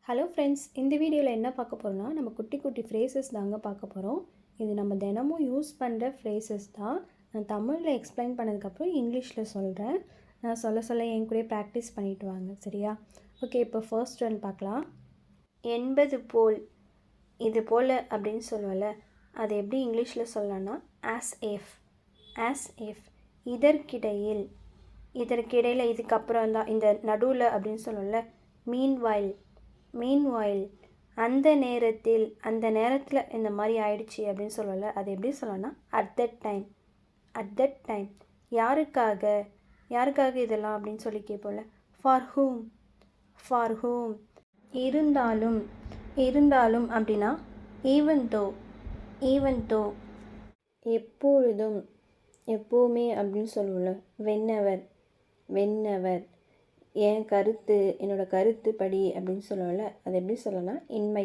Hello friends, இந்த வீடியோவில் என்ன பார்க்க போகிறோம்னா நம்ம குட்டி குட்டி ஃப்ரேசஸ் தாங்க பார்க்க போகிறோம். இது நம்ம தினமும் யூஸ் பண்ணுற ஃப்ரேசஸ் தான். நான் தமிழில் எக்ஸ்பிளைன் பண்ணதுக்கப்புறம் இங்கிலீஷில் சொல்கிறேன். நான் சொல்ல என் கூட ப்ராக்டிஸ் பண்ணிட்டு வாங்க, சரியா? ஓகே, இப்போ ஃபர்ஸ்ட் ஒன் பார்க்கலாம். என்பது போல், இது போல் அப்படின்னு சொல்லுவல, அது எப்படி இங்கிலீஷில் சொல்லலாம்னா ஆஸ் இஃப். இதற்கிடையில், இதுக்கப்புறம் தான், இந்த நடுவில் அப்படின்னு சொல்லல. மீன்வாயில், அந்த நேரத்தில் இந்த மாதிரி ஆயிடுச்சு அப்படின்னு சொல்லல. அது எப்படி சொல்லணும்னா அட் தட் டைம். யாருக்காக இதெல்லாம் அப்படின்னு சொல்லி கேட்போம்ல. ஃபார் ஹூம். இருந்தாலும் அப்படின்னா ஈவன் தோ. எப்பொழுதும், எப்போவுமே அப்படின்னு சொல்லுவோம்ல. வென்னவர். என்னோட கருத்து படி அப்படின்னு சொல்லுவோம்ல. அது எப்படி சொல்லலாம்? In my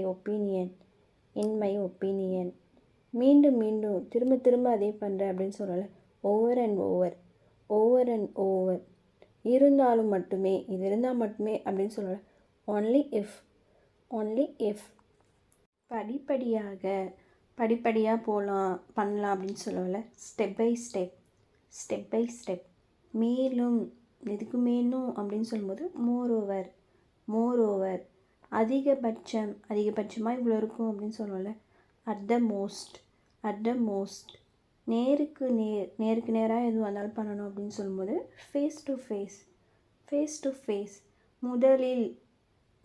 opinion. மீண்டும் திரும்ப அதே பண்ணுறேன் அப்படின்னு சொல்லல. Over and over. இருந்தாலும் மட்டுமே, இது இருந்தால் மட்டுமே அப்படின்னு சொல்லல. Only if. படிப்படியாக பண்ணலாம் அப்படின்னு சொல்லுவோம்ல. Step by step. மேலும், இதுக்கு மேலும் அப்படின்னு சொல்லும்போது மோரோவர். அதிகபட்சமாக இவ்வளோ இருக்கும் அப்படின்னு சொல்லுவோம்ல. At the most. நேருக்கு நேராக எதுவும் வந்தாலும் பண்ணணும் அப்படின்னு சொல்லும்போது ஃபேஸ் டு ஃபேஸ். முதலில்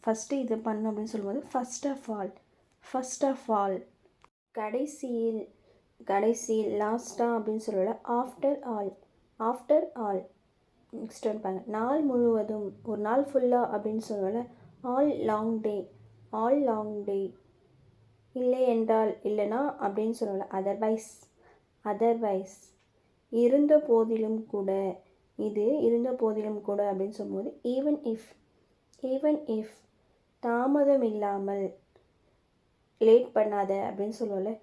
ஃபஸ்ட்டு இது பண்ணணும் அப்படின்னு சொல்லும்போது ஃபஸ்ட் ஆஃப் ஆல். கடைசியில் லாஸ்ட்டாக அப்படின்னு சொல்லல. After all. நெக்ஸ்ட் இருப்பாங்க. நாள் முழுவதும், ஒரு நாள் ஃபுல்லாக அப்படின்னு சொல்லுவோம்ல. ஆல் லாங் டே. இல்லைனா அப்படின்னு சொல்லுவோம்ல. அதர்வைஸ். இருந்த போதிலும் கூட அப்படின்னு சொல்லும்போது ஈவன் இஃப். தாமதம் இல்லாமல், லேட் பண்ணாத அப்படின்னு சொல்லுவோம்ல.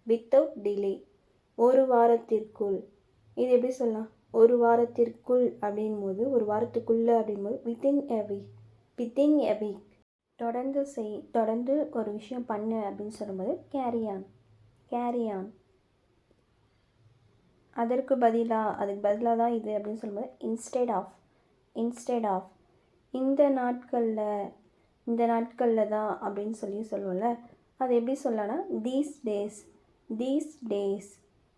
Without delay. ஒரு வாரத்திற்குள். இது எப்படி சொல்லலாம்? ஒரு வாரத்திற்குள் அப்படின்போது, ஒரு வாரத்துக்குள்ளே அப்படின்போது வித்தின் எ வீக். தொடர்ந்து ஒரு விஷயம் பண்ணு அப்படின்னு சொல்லும்போது கேரி ஆன். அதுக்கு பதிலாக தான் இது அப்படின்னு சொல்லும்போது இன்ஸ்டெட் ஆஃப். இந்த நாட்களில் தான் அப்படின்னு சொல்லுவோம்ல. அது எப்படி சொல்லலாம்னா தீஸ் டேஸ்.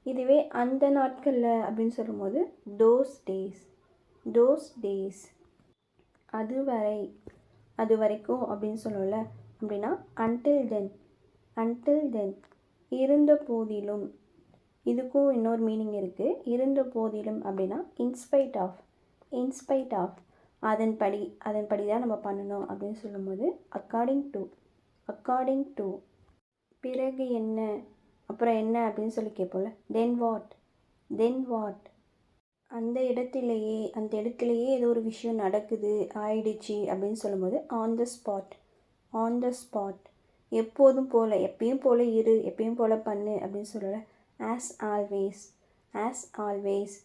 இதுவே அந்த நாட்களில் அப்படின்னு சொல்லும்போது தோஸ் டேஸ். அது வரைக்கும் அப்படின்னு சொல்லுவோம்ல. அப்படின்னா அன்டில் தென். இருந்த போதிலும். இதுக்கும் இன்னொரு மீனிங் இருக்குது. இருந்த போதிலும் அப்படின்னா இன்ஸ்பைட் ஆஃப். அதன்படி தான் நம்ம பண்ணணும் அப்படின்னு சொல்லும்போது அக்கார்டிங் டு. பிறகு என்ன, அப்புறம் என்ன அப்படின்னு சொல்லி கேட்போம்ல. Then what. அந்த இடத்துலையே ஏதோ ஒரு விஷயம் ஆயிடுச்சு அப்படின்னு சொல்லும்போது ஆன் த ஸ்பாட். எப்பயும் போல் இரு, எப்பயும் போல் பண்ணு அப்படின்னு சொல்லல. As always.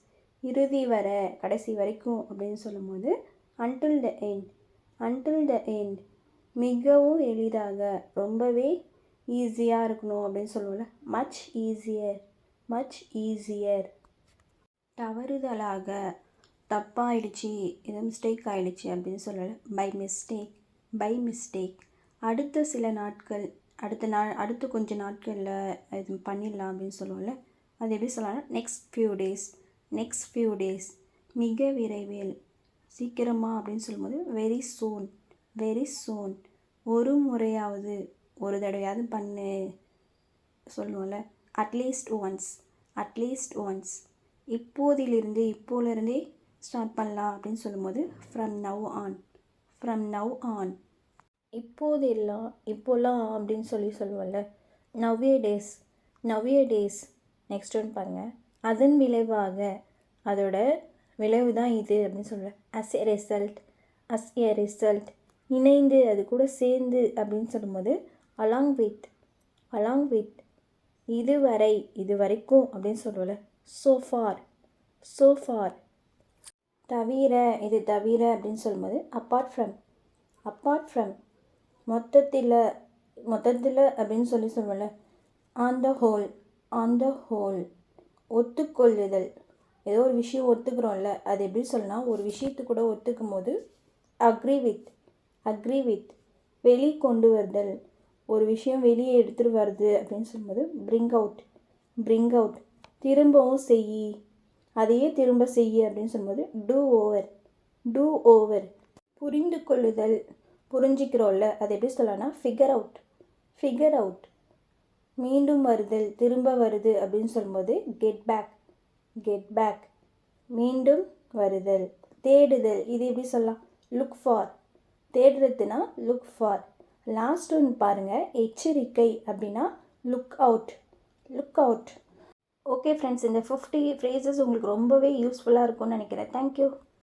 இறுதி வர, கடைசி வரைக்கும் அப்படின்னு சொல்லும்போது அன்டில் த எண்ட். மிகவும் எளிதாக, ரொம்பவே ஈஸியாக இருக்கணும் அப்படின்னு சொல்லுவோம்ல. Much easier. தவறுதலாக, தப்பாயிடுச்சு, இது மிஸ்டேக் ஆகிடுச்சு அப்படின்னு சொல்லலை. By mistake. அடுத்த கொஞ்சம் நாட்களில் இது பண்ணிடலாம் அப்படின்னு சொல்லுவோம்ல. அது எப்படி சொல்லலாம்னா நெக்ஸ்ட் ஃபியூ டேஸ். மிக விரைவில், சீக்கிரமாக அப்படின்னு சொல்லும்போது வெரி சூன். ஒரு முறையாவது, ஒரு தடவையாவது பண்ணு சொல்லுவோம்ல. At least once. இப்போலேருந்தே ஸ்டார்ட் பண்ணலாம் அப்படின்னு சொல்லும்போது ஃப்ரம் நவ் ஆன். இப்போலாம் அப்படின்னு சொல்லுவோம்ல. நவ்வே டேஸ். நெக்ஸ்ட் ஒன் பாருங்கள். அதன் விளைவாக, அதோட விளைவு தான் இது அப்படின்னு சொல்லுவேன். As a result. இணைந்து, அது கூட சேர்ந்து அப்படின்னு சொல்லும்போது அலாங் வித். இது வரைக்கும் அப்படின்னு சொல்லுவோம்ல. so far. தவிர அப்படின்னு சொல்லும்போது அப்பார்ட் அப்பார்ட் ஃப்ரம், மொத்தத்தில் அப்படின்னு சொல்லுவோம்ல. ஆன் த ஹோல், ஒத்துக்கொள்ளுதல். ஏதோ ஒரு விஷயம் ஒத்துக்கிறோம்ல, அது எப்படி சொல்லலாம், ஒரு விஷயத்துக்கு கூட ஒத்துக்கும் போது அக்ரி வித், வெளி கொண்டு வருதல். ஒரு விஷயம் வெளியே எடுத்துகிட்டு வருது அப்படின்னு சொல்லும்போது bring out. திரும்பவும் செய், அதையே திரும்ப செய்ய அப்படின்னு சொல்லும்போது do over. புரிந்து கொள்ளுதல், புரிஞ்சிக்கிறோம்ல, அது எப்படி சொல்லலாம்னா figure out. மீண்டும் வருதல், திரும்ப வருது அப்படின்னு சொல்லும்போது get back. மீண்டும் வருதல். தேடுதல், இது எப்படி சொல்லலாம், look for. தேடுறதுனா look for. Last ஒன்று பாருங்கள், எச்சரிக்கை அப்படின்னா லுக் அவுட். ஓகே ஃப்ரெண்ட்ஸ், இந்த 50 phrases உங்களுக்கு ரொம்பவே யூஸ்ஃபுல்லாக இருக்கும்னு நினைக்கிறேன். தேங்க்யூ.